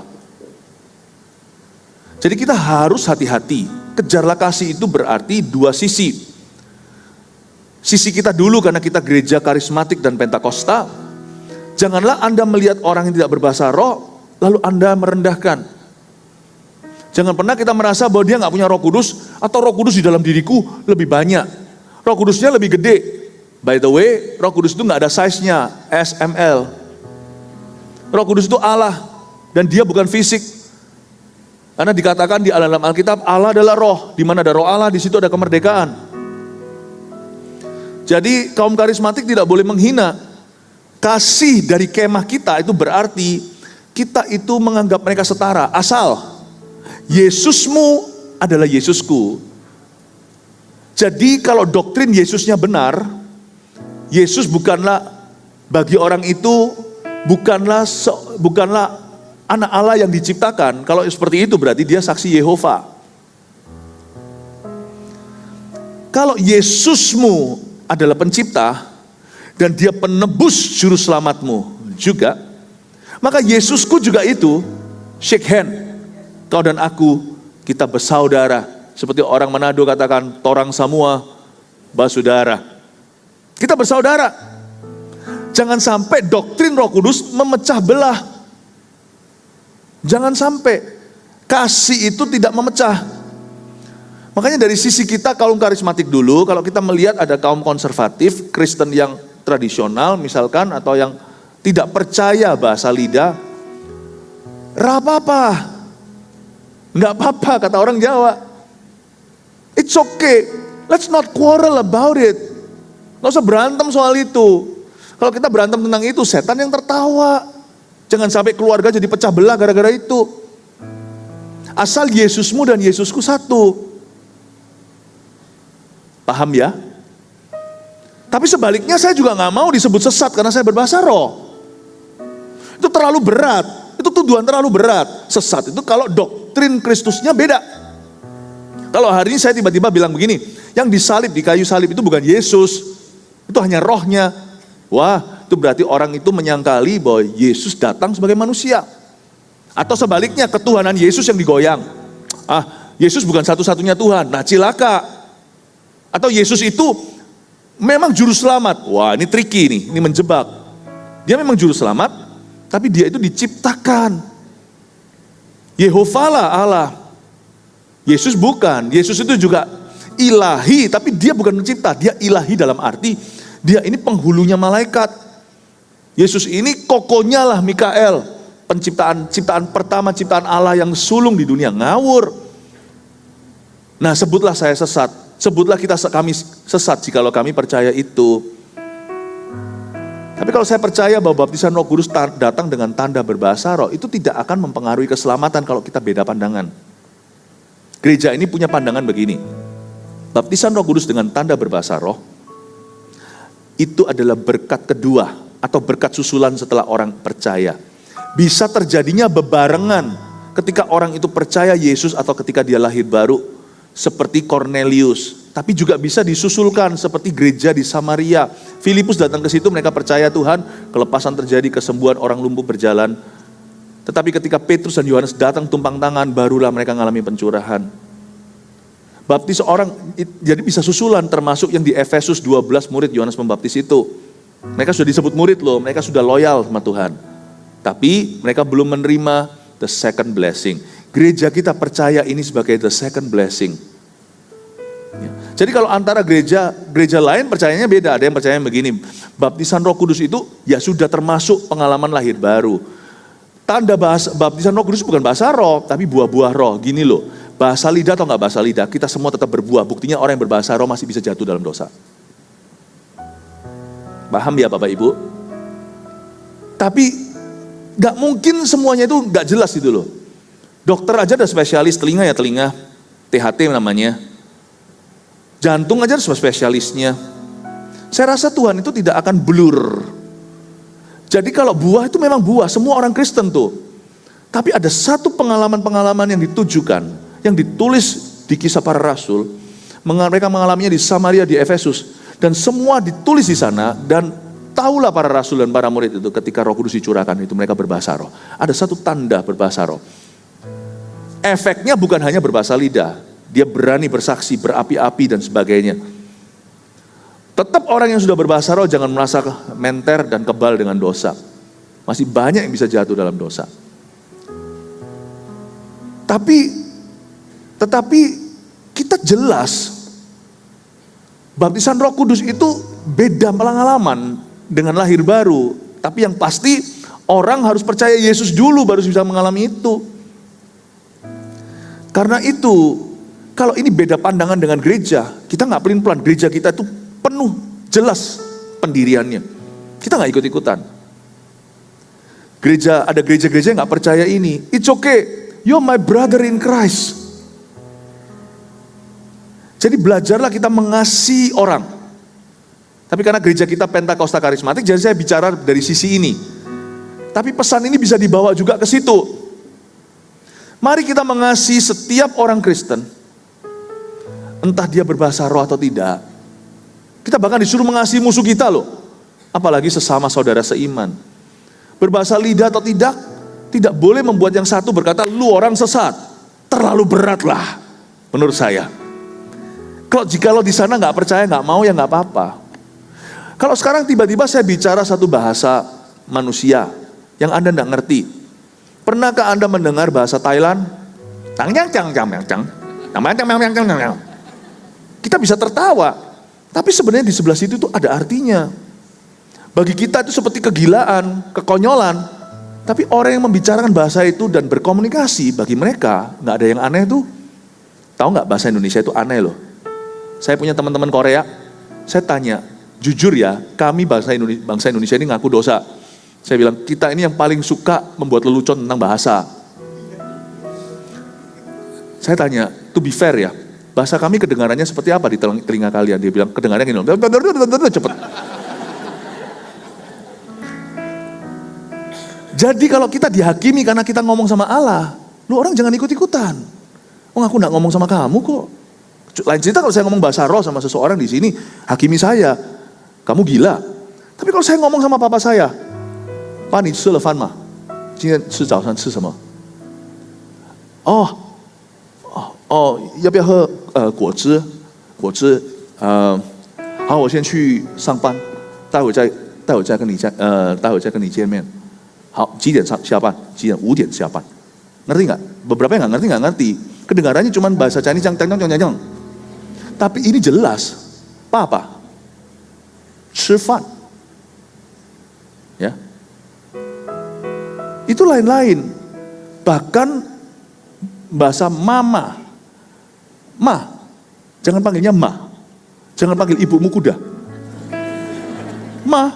Jadi kita harus hati-hati. Kejarlah kasih itu berarti dua sisi. Sisi kita dulu karena kita gereja karismatik dan pentakosta. Janganlah Anda melihat orang yang tidak berbahasa roh, lalu Anda merendahkan. Jangan pernah kita merasa bahwa dia gak punya Roh Kudus, atau Roh Kudus di dalam diriku lebih banyak. Roh Kudusnya lebih gede. By the way, Roh Kudus itu gak ada size-nya, SML. Roh Kudus itu Allah, dan dia bukan fisik. Karena dikatakan di dalam Alkitab, Allah adalah roh. Di mana ada roh Allah, di situ ada kemerdekaan. Jadi kaum karismatik tidak boleh menghina. Kasih dari kemah kita itu berarti kita itu menganggap mereka setara. Asal Yesusmu adalah Yesusku. Jadi kalau doktrin Yesusnya benar, Yesus bukanlah bagi orang itu bukanlah anak Allah yang diciptakan. Kalau seperti itu berarti dia saksi Yehova. Kalau Yesusmu adalah pencipta dan dia penebus juru selamatmu juga, maka Yesusku juga itu shake hand. Kau dan aku, kita bersaudara. Seperti orang Manado katakan, torang semua basudara. Kita bersaudara. Jangan sampai doktrin Roh Kudus memecah belah. Jangan sampai kasih itu tidak memecah. Makanya dari sisi kita kaum karismatik dulu, kalau kita melihat ada kaum konservatif, Kristen yang tradisional misalkan, atau yang tidak percaya bahasa lidah, apa-apa. Enggak apa-apa kata orang Jawa. It's okay. Let's not quarrel about it. Nggak usah berantem soal itu. Kalau kita berantem tentang itu, setan yang tertawa. Jangan sampai keluarga jadi pecah belah gara-gara itu. Asal Yesusmu dan Yesusku satu. Paham ya? Tapi sebaliknya saya juga nggak mau disebut sesat karena saya berbahasa roh. Itu terlalu berat. Itu tuduhan terlalu berat. Sesat itu kalau doktrin Kristusnya beda. Kalau hari ini saya tiba-tiba bilang begini, yang disalib di kayu salib itu bukan Yesus, itu hanya rohnya. Wah, itu berarti orang itu menyangkali bahwa Yesus datang sebagai manusia. Atau sebaliknya, ketuhanan Yesus yang digoyang. Yesus bukan satu-satunya Tuhan. Nah, cilaka. Atau Yesus itu memang juru selamat. Wah, ini tricky nih, ini menjebak. Dia memang juru selamat, tapi dia itu diciptakan. Yehova lah Allah. Yesus bukan. Yesus itu juga ilahi, tapi dia bukan pencipta. Dia ilahi dalam arti, dia ini penghulunya malaikat. Yesus ini kokonya lah Mikael. Ciptaan pertama, ciptaan Allah yang sulung di dunia. Ngawur. Nah, sebutlah saya sesat. Sebutlah kami sesat jikalau kami percaya itu. Tapi kalau saya percaya bahwa baptisan Roh Kudus datang dengan tanda berbahasa roh, itu tidak akan mempengaruhi keselamatan kalau kita beda pandangan. Gereja ini punya pandangan begini. Baptisan Roh Kudus dengan tanda berbahasa roh itu adalah berkat kedua atau berkat susulan setelah orang percaya. Bisa terjadinya bebarengan ketika orang itu percaya Yesus atau ketika dia lahir baru, seperti Cornelius. Tapi juga bisa disusulkan seperti gereja di Samaria. Filipus datang ke situ, mereka percaya Tuhan, kelepasan terjadi, kesembuhan, orang lumpuh berjalan. Tetapi ketika Petrus dan Yohanes datang tumpang tangan, barulah mereka mengalami pencurahan. Baptis orang, jadi bisa susulan, termasuk yang di Efesus 12 murid Yohanes membaptis itu. Mereka sudah disebut murid loh, mereka sudah loyal sama Tuhan. Tapi mereka belum menerima the second blessing. Gereja kita percaya ini sebagai the second blessing. Ya. Jadi kalau antara gereja lain percayanya beda. Ada yang percaya begini, baptisan Roh Kudus itu ya sudah termasuk pengalaman lahir baru. Tanda baptisan Roh Kudus bukan bahasa roh, tapi buah-buah roh. Gini loh, bahasa lidah atau nggak bahasa lidah, kita semua tetap berbuah. Buktinya orang yang berbahasa roh masih bisa jatuh dalam dosa. Paham ya Bapak Ibu? Tapi nggak mungkin semuanya itu nggak jelas gitu loh. Dokter aja ada spesialis telinga ya telinga, THT namanya. Jantung aja ada spesialisnya. Saya rasa Tuhan itu tidak akan blur. Jadi kalau buah itu memang buah, semua orang Kristen tuh. Tapi ada satu pengalaman-pengalaman yang ditujukan, yang ditulis di Kisah Para Rasul. Mereka mengalaminya di Samaria, di Efesus. Dan semua ditulis di sana, dan tahulah para rasul dan para murid itu ketika Roh Kudus dicurahkan itu mereka berbahasa roh. Ada satu tanda berbahasa roh. Efeknya bukan hanya berbahasa lidah, dia berani bersaksi, berapi-api dan sebagainya. Tetap orang yang sudah berbahasa roh jangan merasa menter dan kebal dengan dosa. Masih banyak yang bisa jatuh dalam dosa. Tetapi kita jelas baptisan Roh Kudus itu beda pengalaman dengan lahir baru. Tapi yang pasti orang harus percaya Yesus dulu baru bisa mengalami itu. Karena itu, kalau ini beda pandangan dengan gereja, kita nggak pelin-pelan. Gereja kita itu penuh, jelas pendiriannya. Kita nggak ikut-ikutan. Ada gereja-gereja yang nggak percaya ini. It's okay, you're my brother in Christ. Jadi belajarlah kita mengasihi orang. Tapi karena gereja kita Pentakosta Karismatik, jadi saya bicara dari sisi ini. Tapi pesan ini bisa dibawa juga ke situ. Mari kita mengasihi setiap orang Kristen. Entah dia berbahasa roh atau tidak. Kita bahkan disuruh mengasihi musuh kita loh. Apalagi sesama saudara seiman. Berbahasa lidah atau tidak boleh membuat yang satu berkata, lu orang sesat. Terlalu berat lah, menurut saya. Jikalau di sana nggak percaya, nggak mau ya nggak apa-apa. Kalau sekarang tiba-tiba saya bicara satu bahasa manusia yang Anda nggak ngerti. Pernahkah Anda mendengar bahasa Thailand? Kita bisa tertawa, tapi sebenarnya di sebelah situ tuh ada artinya. Bagi kita itu seperti kegilaan, kekonyolan. Tapi orang yang membicarakan bahasa itu dan berkomunikasi, bagi mereka nggak ada yang aneh tuh. Tahu nggak bahasa Indonesia itu aneh loh. Saya punya teman-teman Korea, saya tanya, jujur ya, kami bangsa Indonesia ini ngaku dosa. Saya bilang, kita ini yang paling suka membuat lelucon tentang bahasa. Saya tanya, to be fair ya, bahasa kami kedengarannya seperti apa di telinga kalian? Dia bilang, kedengarannya gini, cepet. Jadi kalau kita dihakimi karena kita ngomong sama Allah, lu orang jangan ikut-ikutan. Oh aku gak ngomong sama kamu kok. Lain cerita kalau saya ngomong bahasa roh sama seseorang di sini, hakimi saya, kamu gila. Tapi kalau saya ngomong sama papa saya, Pak, 你吃了饭吗？今天吃早餐吃什么？要不要喝果汁？好，我先去上班，待会再跟你见面。好，几点下班？几点？5点下班。Ngerti nggak? Beberapa yang nggak ngerti. Kedengarannya cuma bahasa Chinese yang jang. Tapi ini jelas, Papa, 吃饭, ya, itu lain-lain. Bahkan bahasa mama, jangan panggilnya jangan panggil ibumu kuda, ma,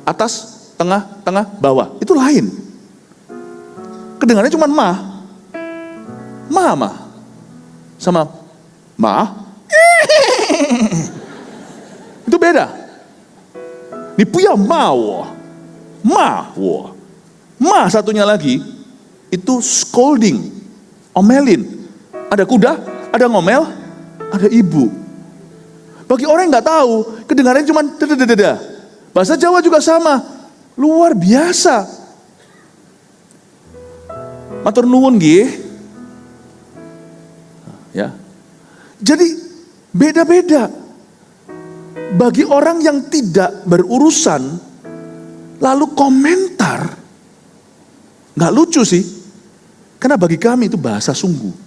atas, tengah, bawah, itu lain. Kedengarannya cuma mama. Sama beda. Ni puya mau. Ma satunya lagi itu scolding, omelin. Ada kuda, ada ngomel, ada ibu. Bagi orang yang nggak tahu, kedengarannya cuma dada. Bahasa Jawa juga sama, luar biasa. Matur nuwun nggih. Ya. Jadi beda-beda. Bagi orang yang tidak berurusan, lalu komentar, nggak lucu sih. Karena bagi kami itu bahasa sungguh.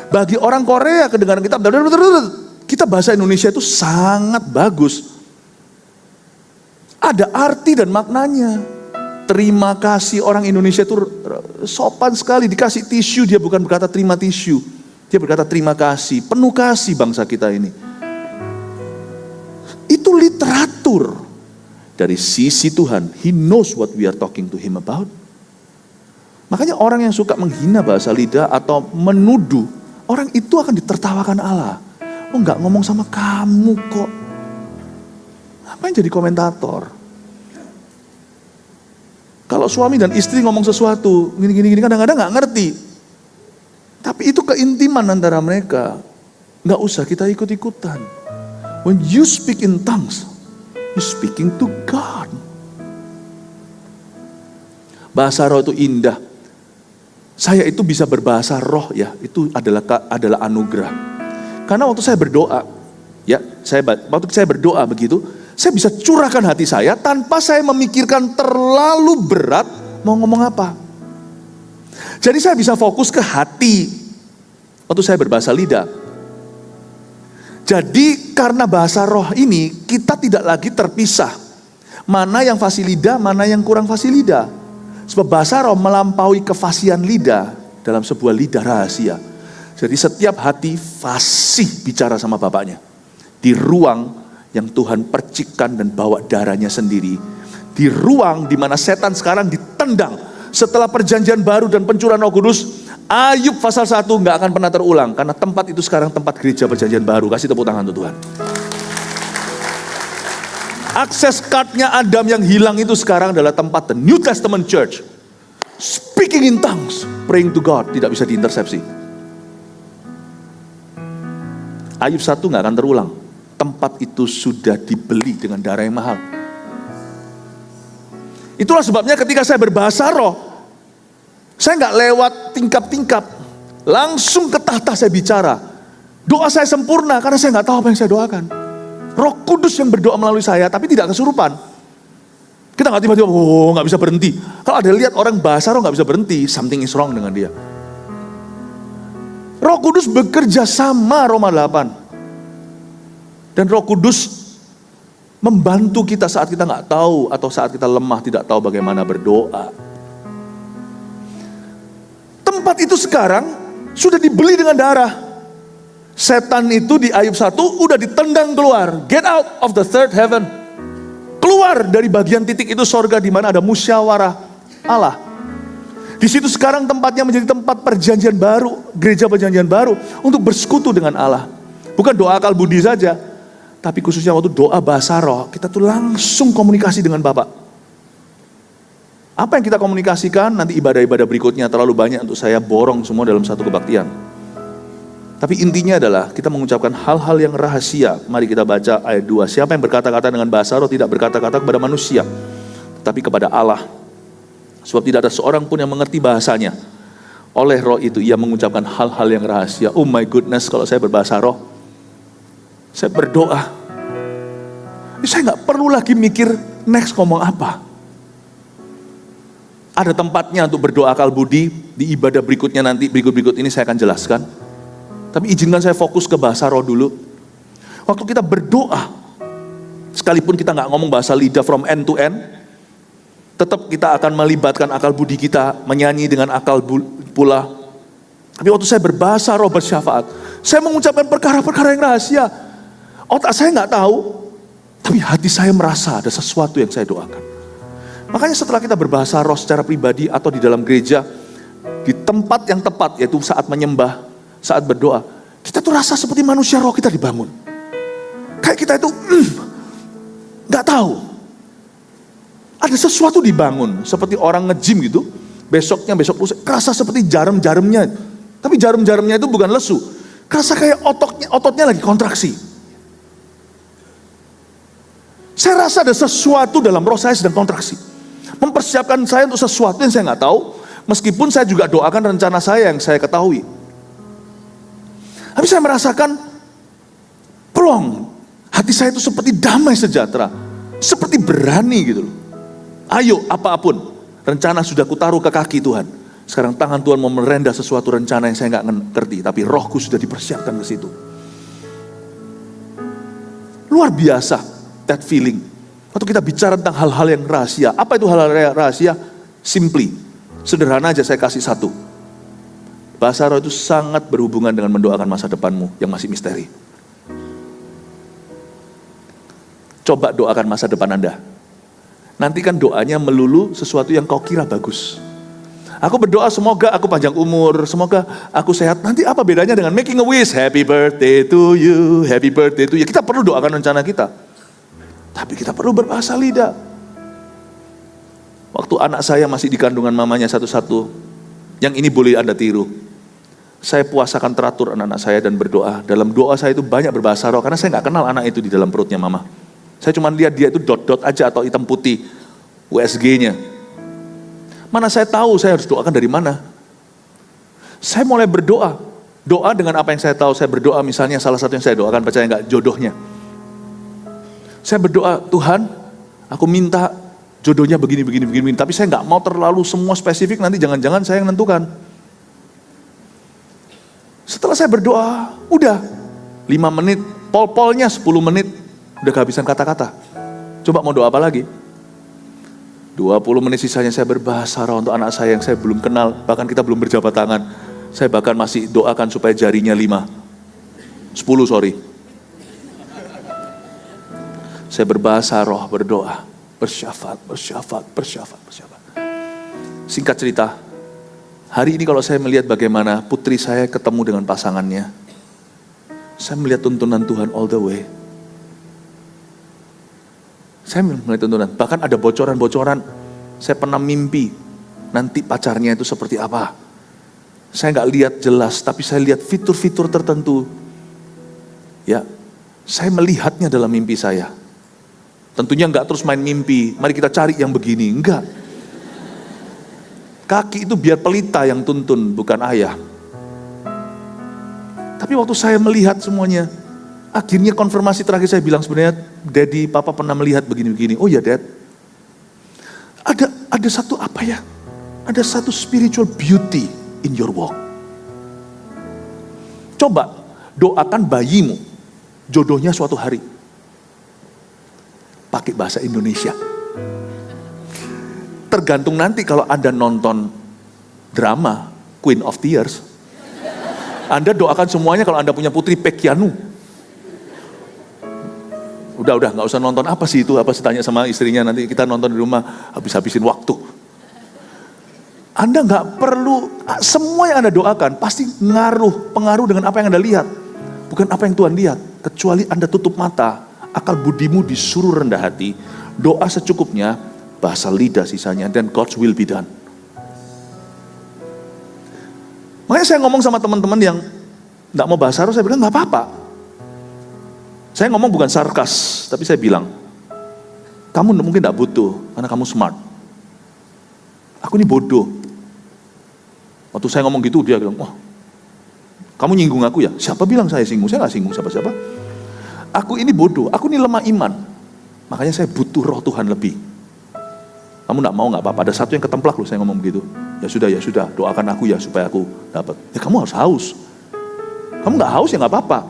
Bagi orang Korea kedengaran kita bahasa Indonesia itu sangat bagus. Ada arti dan maknanya. Terima kasih, orang Indonesia itu sopan sekali. Dikasih tisu, dia bukan berkata terima tisu. Dia berkata terima kasih. Penuh kasih bangsa kita ini. Itu literatur. Dari sisi Tuhan, He knows what we are talking to Him about. Makanya orang yang suka menghina bahasa lidah atau menuduh, orang itu akan ditertawakan Allah. Oh enggak ngomong sama kamu kok. Ngapain jadi komentator? Kalau suami dan istri ngomong sesuatu, gini kadang-kadang nggak ngerti. Tapi itu keintiman antara mereka. Nggak usah kita ikut-ikutan. When you speak in tongues, you speaking to God. Bahasa roh itu indah. Saya itu bisa berbahasa roh ya, itu adalah anugerah. Karena waktu saya berdoa, waktu saya berdoa begitu, saya bisa curahkan hati saya tanpa saya memikirkan terlalu berat mau ngomong apa. Jadi saya bisa fokus ke hati waktu saya berbahasa lidah. Jadi karena bahasa roh ini kita tidak lagi terpisah. Mana yang fasih lidah, mana yang kurang fasih lidah. Sebab bahasa roh melampaui kefasihan lidah dalam sebuah lidah rahasia. Jadi setiap hati fasih bicara sama Bapaknya. Di ruang yang Tuhan percikkan dan bawa darahnya sendiri. Di ruang di mana setan sekarang ditendang. Setelah perjanjian baru dan pencurahan Roh Kudus, Ayub pasal 1 gak akan pernah terulang. Karena tempat itu sekarang tempat gereja perjanjian baru. Kasih tepuk tangan untuk Tuhan. Akses cardnya Adam yang hilang itu sekarang adalah tempat the New Testament Church. Speaking in tongues, praying to God, tidak bisa diintersepsi. Ayub 1 gak akan terulang. Tempat itu sudah dibeli dengan darah yang mahal. Itulah sebabnya ketika saya berbahasa roh, saya nggak lewat tingkap-tingkap, langsung ke tahta saya bicara. Doa saya sempurna karena saya nggak tahu apa yang saya doakan. Roh Kudus yang berdoa melalui saya, tapi tidak kesurupan. Kita nggak tiba-tiba, nggak bisa berhenti. Kalau ada lihat orang bahasa roh nggak bisa berhenti, something is wrong dengan dia. Roh Kudus bekerja sama, Roma 8. Dan Roh Kudus membantu kita saat kita nggak tahu atau saat kita lemah tidak tahu bagaimana berdoa. Tempat itu sekarang sudah dibeli dengan darah. Setan itu di Ayub 1 udah ditendang keluar. Get out of the third heaven. Keluar dari bagian titik itu sorga di mana ada musyawarah Allah. Di situ sekarang tempatnya menjadi tempat perjanjian baru, gereja perjanjian baru untuk bersekutu dengan Allah. Bukan doa akal budi saja. Tapi khususnya waktu doa bahasa roh, kita tuh langsung komunikasi dengan Bapak. Apa yang kita komunikasikan, nanti ibadah-ibadah berikutnya terlalu banyak untuk saya borong semua dalam satu kebaktian. Tapi intinya adalah kita mengucapkan hal-hal yang rahasia. Mari kita baca ayat 2. Siapa yang berkata-kata dengan bahasa roh tidak berkata-kata kepada manusia, tetapi kepada Allah. Sebab tidak ada seorang pun yang mengerti bahasanya. Oleh roh itu ia mengucapkan hal-hal yang rahasia. Oh my goodness, kalau saya berbahasa roh, saya berdoa, saya gak perlu lagi mikir next ngomong apa. Ada tempatnya untuk berdoa akal budi, di ibadah berikutnya nanti, berikut ini saya akan jelaskan. Tapi izinkan saya fokus ke bahasa roh dulu. Waktu kita berdoa, sekalipun kita gak ngomong bahasa lidah from end to end, tetap kita akan melibatkan akal budi kita, menyanyi dengan akal pula. Tapi waktu saya berbahasa roh bersyafaat, saya mengucapkan perkara-perkara yang rahasia. Otak saya nggak tahu, tapi hati saya merasa ada sesuatu yang saya doakan. Makanya setelah kita berbahasa roh secara pribadi atau di dalam gereja, di tempat yang tepat, yaitu saat menyembah, saat berdoa, kita tuh rasa seperti manusia roh kita dibangun. Kayak kita itu gak tahu. Ada sesuatu dibangun, seperti orang nge-gym gitu. Besok lusa, kerasa seperti jarum-jarumnya. Tapi jarum-jarumnya itu bukan lesu. Kerasa kayak ototnya lagi kontraksi. Saya rasa ada sesuatu dalam roh saya sedang kontraksi. Mempersiapkan saya untuk sesuatu yang saya gak tahu. Meskipun saya juga doakan rencana saya yang saya ketahui. Tapi saya merasakan plong. Hati saya itu seperti damai sejahtera. Seperti berani gitu loh. Ayo apapun. Rencana sudah kutaruh ke kaki Tuhan. Sekarang tangan Tuhan mau merendah sesuatu rencana yang saya gak ngerti. Tapi rohku sudah dipersiapkan ke situ. Luar biasa that feeling. Waktu kita bicara tentang hal-hal yang rahasia. Apa itu hal-hal yang rahasia? Simply. Sederhana aja saya kasih satu. Bahasa roh itu sangat berhubungan dengan mendoakan masa depanmu yang masih misteri. Coba doakan masa depan Anda. Nanti kan doanya melulu sesuatu yang kau kira bagus. Aku berdoa semoga aku panjang umur, semoga aku sehat. Nanti apa bedanya dengan making a wish? Happy birthday to you, happy birthday to you. Kita perlu doakan rencana kita. Tapi kita perlu berbahasa lidah. Waktu anak saya masih di kandungan mamanya satu-satu, yang ini boleh Anda tiru. Saya puasakan teratur anak-anak saya dan berdoa. Dalam doa saya itu banyak berbahasa roh, karena saya gak kenal anak itu di dalam perutnya mama. Saya cuma lihat dia itu dot-dot aja atau hitam putih, USG-nya. Mana saya tahu saya harus doakan dari mana. Saya mulai berdoa. Doa dengan apa yang saya tahu. Saya berdoa misalnya salah satu yang saya doakan, percaya gak, jodohnya. Saya berdoa, Tuhan, aku minta jodohnya begini. Tapi saya nggak mau terlalu semua spesifik, nanti jangan-jangan saya yang nentukan. Setelah saya berdoa, udah 5 menit, pol-polnya 10 menit, udah kehabisan kata-kata. Coba mau doa apa lagi? 20 menit sisanya saya berbahasa roh untuk anak saya yang saya belum kenal, bahkan kita belum berjabat tangan. Saya bahkan masih doakan supaya jarinya 10 sorry. Saya berbahasa roh, berdoa. Bersyafaat. Singkat cerita, hari ini kalau saya melihat bagaimana putri saya ketemu dengan pasangannya, saya melihat tuntunan Tuhan all the way. Saya melihat tuntunan, bahkan ada bocoran-bocoran. Saya pernah mimpi, nanti pacarnya itu seperti apa. Saya nggak lihat jelas, tapi saya lihat fitur-fitur tertentu. Ya, saya melihatnya dalam mimpi saya. Tentunya enggak terus main mimpi, mari kita cari yang begini, enggak. Kaki itu biar pelita yang tuntun, bukan ayah. Tapi waktu saya melihat semuanya, akhirnya konfirmasi terakhir saya bilang sebenarnya, Daddy, Papa pernah melihat begini-begini. Oh ya Dad, ada satu apa ya? Ada satu spiritual beauty in your walk. Coba doakan bayimu, jodohnya suatu hari. Pakai bahasa Indonesia. Tergantung nanti kalau Anda nonton drama Queen of Tears, Anda doakan semuanya kalau Anda punya putri Pekianu. Udah gak usah nonton apa sih itu, apa sih, tanya sama istrinya, nanti kita nonton di rumah, habis-habisin waktu. Anda gak perlu, semua yang Anda doakan pasti pengaruh dengan apa yang Anda lihat. Bukan apa yang Tuhan lihat, kecuali Anda tutup mata, akal budimu disuruh rendah hati, doa secukupnya, bahasa lidah sisanya, dan God's will be done. Makanya saya ngomong sama teman-teman yang gak mau bahasa roh, saya bilang gak apa-apa. Saya ngomong bukan sarkas, tapi saya bilang, kamu mungkin gak butuh, karena kamu smart. Aku ini bodoh. Waktu saya ngomong gitu, dia bilang, wah, kamu nyinggung aku ya? Siapa bilang saya singgung? Saya gak singgung siapa-siapa. Aku ini bodoh, aku ini lemah iman. Makanya saya butuh roh Tuhan lebih. Kamu gak mau gak apa-apa, ada satu yang ketemplak loh saya ngomong begitu. Ya sudah, doakan aku ya supaya aku dapat. Ya kamu harus haus. Kamu gak haus ya gak apa-apa.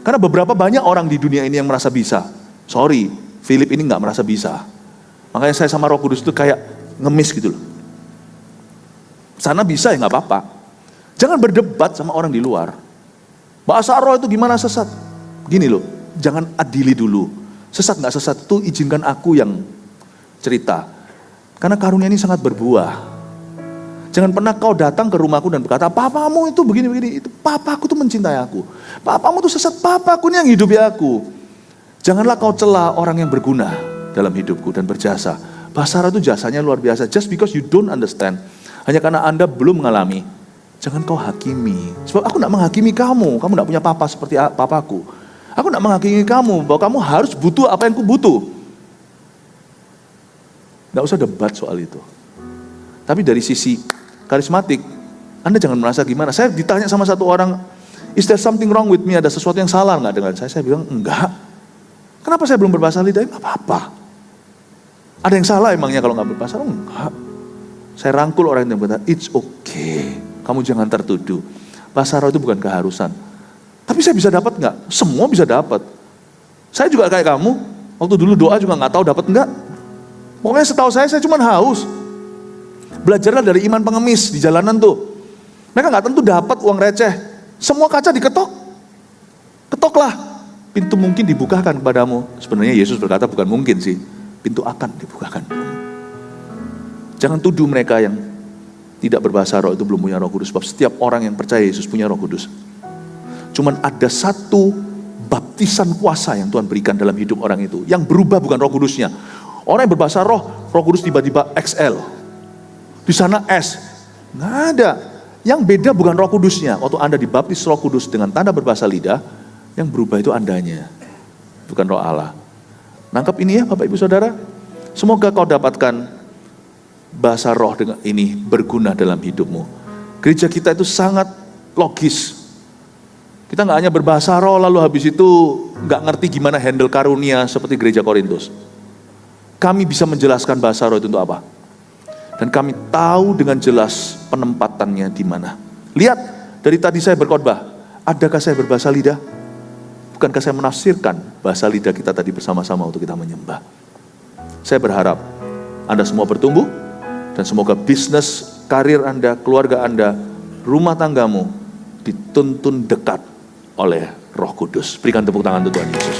Karena beberapa banyak orang di dunia ini yang merasa bisa. Sorry, Philip ini gak merasa bisa. Makanya saya sama Roh Kudus itu kayak ngemis gitu loh. Sana bisa ya gak apa-apa. Jangan berdebat sama orang di luar. Bahasa roh itu gimana sesat? Gini loh, jangan adili dulu. Sesat gak sesat itu izinkan aku yang cerita. Karena karunia ini sangat berbuah. Jangan pernah kau datang ke rumahku dan berkata, papamu itu begini-begini. Itu papaku tuh mencintai aku. Papamu tuh sesat, papaku ini yang hidupi aku. Janganlah kau cela orang yang berguna dalam hidupku dan berjasa. Bahasa roh itu jasanya luar biasa. Just because you don't understand, hanya karena Anda belum mengalami, jangan kau hakimi. Sebab aku tidak menghakimi kamu tidak punya papa seperti papaku. Aku tidak menghakimi kamu bahwa kamu harus butuh apa yang ku butuh. Tidak usah debat soal itu. Tapi dari sisi karismatik, Anda jangan merasa gimana. Saya ditanya sama satu orang, is there something wrong with me? Ada sesuatu yang salah nggak dengan saya? Saya bilang, enggak. Kenapa saya belum berbahasa lidah? Enggak apa-apa. Ada yang salah emangnya kalau nggak berbahasa? Enggak. Saya rangkul orang yang berkata, it's okay. Kamu jangan tertuduh. Bahasa roh itu bukan keharusan. Tapi saya bisa dapat nggak? Semua bisa dapat. Saya juga kayak kamu. Waktu dulu doa juga nggak tahu dapat nggak. Pokoknya setahu saya cuma haus. Belajarlah dari iman pengemis di jalanan tuh. Mereka nggak tentu dapat uang receh. Semua kaca diketok. Ketoklah. Pintu mungkin dibukakan kepadamu. Sebenarnya Yesus berkata bukan mungkin sih. Pintu akan dibukakan. Jangan tuduh mereka yang tidak berbahasa roh itu belum punya Roh Kudus. Sebab setiap orang yang percaya Yesus punya Roh Kudus. Cuman ada satu baptisan kuasa yang Tuhan berikan dalam hidup orang itu. Yang berubah bukan Roh Kudusnya. Orang yang berbahasa roh, Roh Kudus tiba-tiba XL. Di sana S. Nggak ada. Yang beda bukan Roh Kudusnya. Waktu Anda dibaptis Roh Kudus dengan tanda berbahasa lidah, yang berubah itu Andanya. Bukan Roh Allah. Nangkap ini ya Bapak Ibu Saudara. Semoga kau dapatkan bahasa roh dengan ini berguna dalam hidupmu. Gereja kita itu sangat logis. Kita nggak hanya berbahasa roh lalu habis itu nggak ngerti gimana handle karunia seperti gereja Korintus. Kami bisa menjelaskan bahasa roh itu untuk apa. Dan kami tahu dengan jelas penempatannya di mana. Lihat, dari tadi saya berkhotbah, adakah saya berbahasa lidah? Bukankah saya menafsirkan bahasa lidah kita tadi bersama-sama untuk kita menyembah? Saya berharap Anda semua bertumbuh, dan semoga bisnis, karir Anda, keluarga Anda, rumah tanggamu dituntun dekat oleh Roh Kudus. Berikan tepuk tangan untuk Tuhan Yesus.